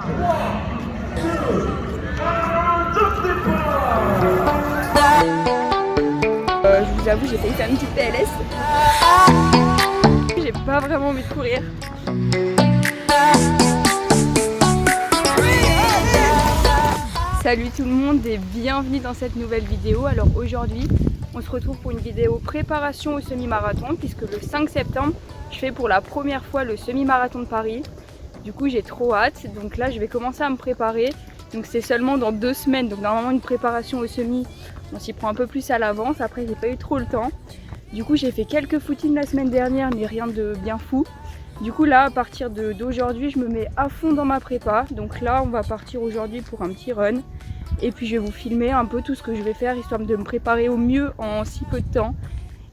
Je vous avoue, j'ai failli faire une petite PLS. J'ai pas vraiment envie de courir. Salut tout le monde et bienvenue dans cette nouvelle vidéo. Alors aujourd'hui, on se retrouve pour une vidéo préparation au semi-marathon puisque le 5 septembre, je fais pour la première fois le semi-marathon de Paris. Du coup, j'ai trop hâte. Donc là, je vais commencer à me préparer. Donc c'est seulement dans 2 semaines. Donc normalement, une préparation au semi, on s'y prend un peu plus à l'avance. Après, j'ai pas eu trop le temps. Du coup, j'ai fait quelques footings la semaine dernière, mais rien de bien fou. Du coup là, à partir d'aujourd'hui, je me mets à fond dans ma prépa. Donc là, on va partir aujourd'hui pour un petit run. Et puis je vais vous filmer un peu tout ce que je vais faire, histoire de me préparer au mieux en si peu de temps.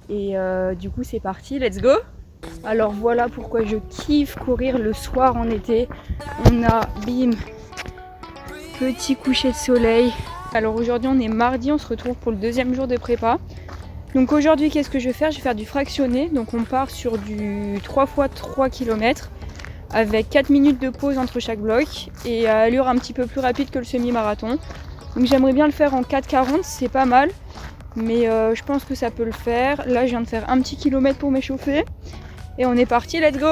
Et du coup, c'est parti, let's go! Alors voilà pourquoi je kiffe courir le soir en été. On a, bim, petit coucher de soleil. Alors aujourd'hui, on est mardi, on se retrouve pour le 2e jour de prépa. Donc aujourd'hui, qu'est-ce que je vais faire? Je vais faire du fractionné. Donc on part sur du 3 x 3 km avec 4 minutes de pause entre chaque bloc et à allure un petit peu plus rapide que le semi-marathon. Donc j'aimerais bien le faire en 4,40, c'est pas mal. Mais je pense que ça peut le faire. Là, je viens de faire un petit kilomètre pour m'échauffer. Et on est parti, let's go!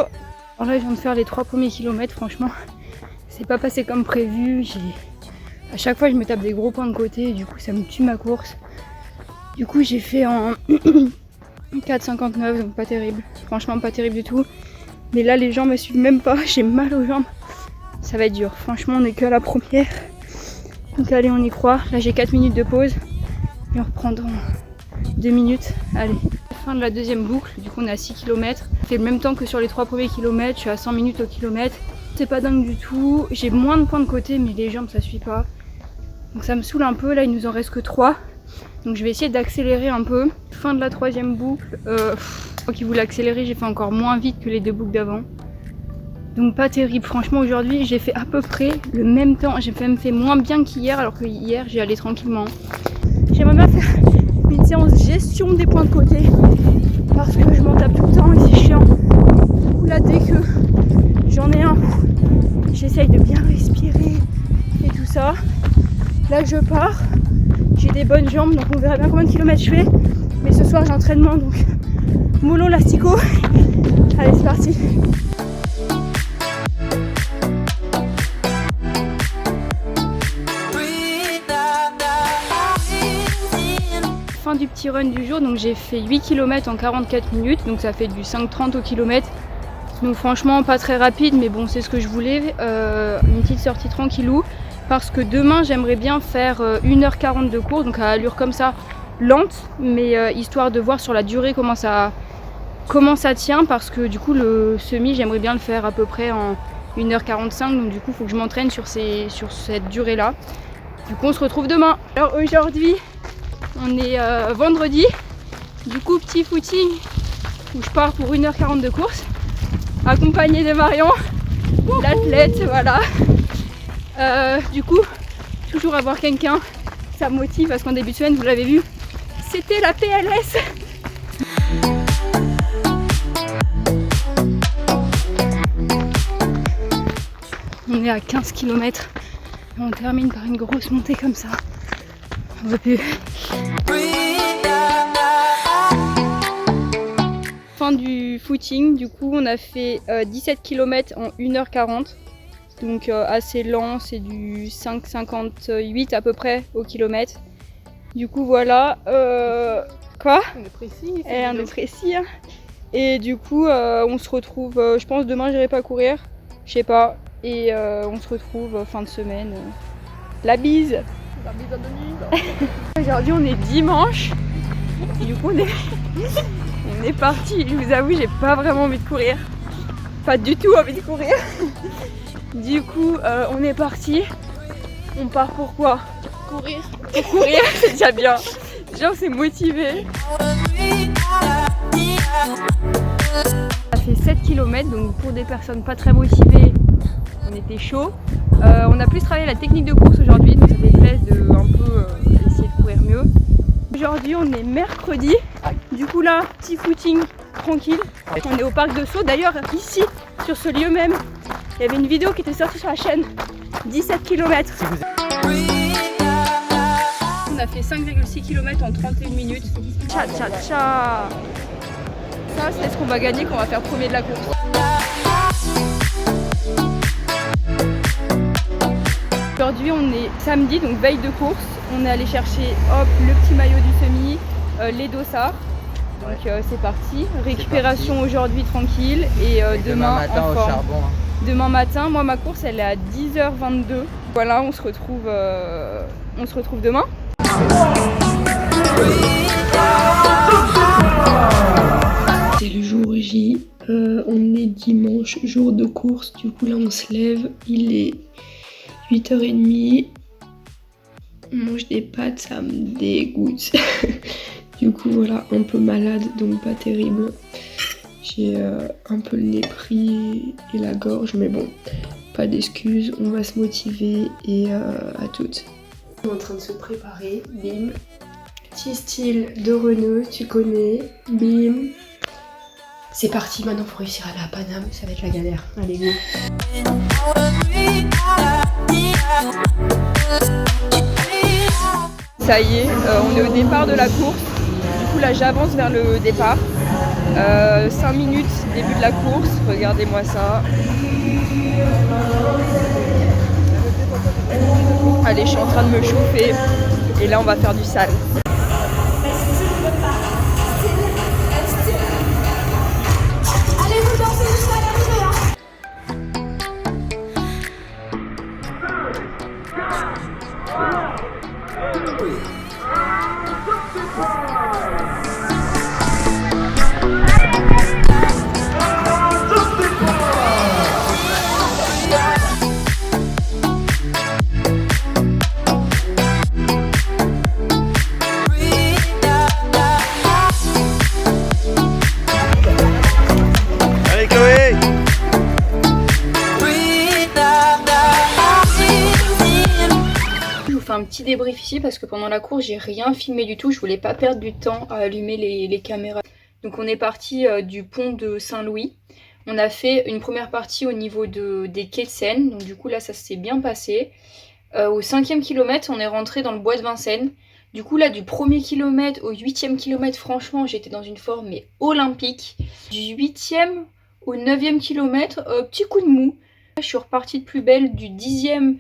Alors là, je viens de faire les 3 premiers kilomètres, franchement, c'est pas passé comme prévu. À chaque fois, je me tape des gros points de côté et du coup, ça me tue ma course. Du coup, j'ai fait en 4,59, donc pas terrible. Franchement, pas terrible du tout. Mais là, les gens me suivent même pas. J'ai mal aux jambes. Ça va être dur. Franchement, on est que à la première. Donc allez, on y croit. Là, j'ai 4 minutes de pause. Et on reprend dans 2 minutes. Allez. Fin de la 2e boucle. Du coup, on est à 6 km. C'est le même temps que sur les 3 premiers kilomètres. Je suis à 100 minutes au kilomètre. C'est pas dingue du tout. J'ai moins de points de côté, mais les jambes, ça suit pas. Donc ça me saoule un peu. Là, il nous en reste que 3. Donc je vais essayer d'accélérer un peu. Fin de la 3e boucle. Moi qui voulais accélérer, j'ai fait encore moins vite que les 2 boucles d'avant. Donc pas terrible. Franchement, aujourd'hui, j'ai fait à peu près le même temps. J'ai même fait moins bien qu'hier, alors que hier, j'y allais tranquillement. J'aimerais bien faire une séance gestion des points de côté. Parce que je m'en tape tout le temps et c'est chiant. Du coup là, dès que j'en ai un, j'essaye de bien respirer et tout ça. Là, je pars. J'ai des bonnes jambes, donc on verra bien combien de kilomètres je fais. Mais ce soir j'ai entraînement, donc mollo lastico. Allez, c'est parti. Fin du petit run du jour, donc j'ai fait 8 km en 44 minutes, donc ça fait du 5,30 au kilomètre. Donc franchement pas très rapide, mais bon, c'est ce que je voulais. Une petite sortie tranquillou. Parce que demain j'aimerais bien faire 1h40 de course, donc à allure comme ça, lente, mais histoire de voir sur la durée comment ça tient, parce que du coup le semi j'aimerais bien le faire à peu près en 1h45, donc du coup il faut que je m'entraîne sur cette durée là. Du coup on se retrouve demain. Alors aujourd'hui on est vendredi, du coup petit footing où je pars pour 1h40 de course, accompagnée de Marion, l'athlète, voilà. Du coup, toujours avoir quelqu'un, ça me motive parce qu'en début de semaine, vous l'avez vu, c'était la PLS. On est à 15 km et on termine par une grosse montée comme ça. On veut plus. Fin du footing, du coup on a fait 17 km en 1h40. Donc assez lent, c'est du 5,58 à peu près au kilomètre. Du coup voilà. Quoi? On est précis. On est précis. Hein. Et du coup on se retrouve, je pense demain j'irai pas courir, je sais pas. Et on se retrouve fin de semaine. La bise. La bise à Denis. Aujourd'hui on est dimanche. Du coup on est parti. Je vous avoue, j'ai pas vraiment envie de courir. Pas du tout envie de courir. Du coup, on est parti. On part pour quoi? Courir. Pour courir, c'est déjà bien. Déjà, on s'est motivé. On a fait 7 km, donc pour des personnes pas très motivées, on était chaud. On a plus travaillé la technique de course aujourd'hui, donc ça fait plaisir de un peu essayer de courir mieux. Aujourd'hui, on est mercredi. Du coup là, petit footing tranquille. On est au parc de Sceaux. D'ailleurs, ici, sur ce lieu même, Il y avait une vidéo qui était sortie sur la chaîne. 17 km. On a fait 5,6 km en 31 minutes. Tcha tcha tcha. Ça, c'est ce qu'on va gagner quand on va faire premier de la course. Aujourd'hui, on est samedi, donc veille de course. On est allé chercher hop, le petit maillot du semi, les dossards. Donc c'est parti. Récupération aujourd'hui tranquille et demain matin en au forme. charbon. Hein. Demain matin, moi ma course elle est à 10h22. Voilà, on se retrouve demain. C'est le jour J, on est dimanche, jour de course, du coup là on se lève, il est 8h30, on mange des pâtes, ça me dégoûte. Du coup voilà, un peu malade, donc pas terrible. J'ai un peu le nez pris et la gorge, mais bon, pas d'excuses, on va se motiver et à toutes. On est en train de se préparer, bim. Petit style de Renault, tu connais, bim. C'est parti, maintenant faut réussir à aller à Paname, ça va être la galère. Allez, go. Ça y est, on est au départ de la course. Du coup là j'avance vers le départ. 5 minutes, début de la course, regardez-moi ça. Allez, je suis en train de me chauffer et là on va faire du sale. Un petit débrief ici parce que pendant la course j'ai rien filmé du tout, je voulais pas perdre du temps à allumer les caméras. Donc on est parti du pont de Saint-Louis, on a fait une première partie au niveau des quais de Seine, donc du coup là ça s'est bien passé. Au 5e kilomètre on est rentré dans le bois de Vincennes, du coup là du 1er kilomètre au 8e kilomètre franchement j'étais dans une forme mais olympique. Du 8e au 9e kilomètre, petit coup de mou, je suis repartie de plus belle. Du 10e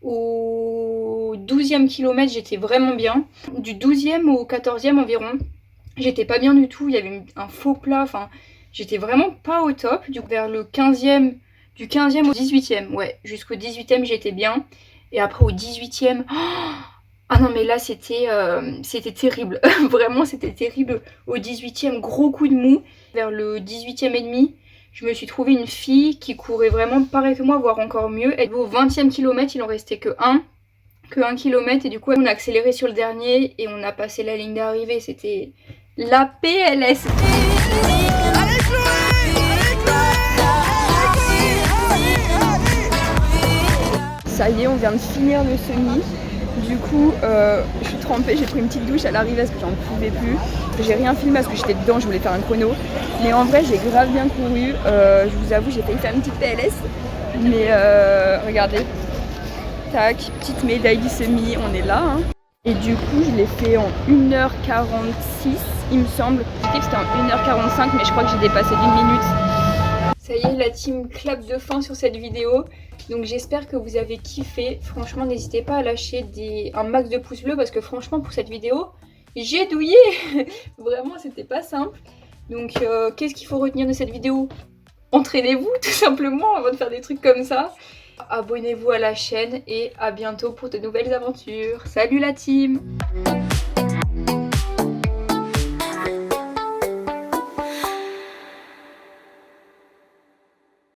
au 12e kilomètre j'étais vraiment bien. Du 12e au 14e environ j'étais pas bien du tout, il y avait un faux plat, enfin j'étais vraiment pas au top. Du coup vers le 15e, du 15e au 18e, ouais jusqu'au 18e j'étais bien. Et après au 18e, ah non mais là c'était terrible, vraiment c'était terrible. Au 18e gros coup de mou. Vers le 18e et demi je me suis trouvé une fille qui courait vraiment pareil que moi, voire encore mieux. Et au 20e kilomètre, il en restait que 1 kilomètre. Et du coup, on a accéléré sur le dernier et on a passé la ligne d'arrivée. C'était la PLS. Ça y est, on vient de finir le semi. Du coup, je suis trempée, j'ai pris une petite douche à l'arrivée parce que j'en pouvais plus. J'ai rien filmé parce que j'étais dedans, je voulais faire un chrono. Mais en vrai, j'ai grave bien couru. Je vous avoue, j'ai failli faire une petite PLS. Mais regardez, tac, petite médaille du semi, on est là. Hein. Et du coup, je l'ai fait en 1h46, il me semble. Je dis que c'était en 1h45, mais je crois que j'ai dépassé d'1 minute. Ça y est, la team clap de fin sur cette vidéo. Donc j'espère que vous avez kiffé. Franchement, n'hésitez pas à lâcher un max de pouces bleus parce que franchement, pour cette vidéo, j'ai douillé. Vraiment, c'était pas simple. Donc, qu'est-ce qu'il faut retenir de cette vidéo? Entraînez-vous tout simplement avant de faire des trucs comme ça. Abonnez-vous à la chaîne et à bientôt pour de nouvelles aventures. Salut la team!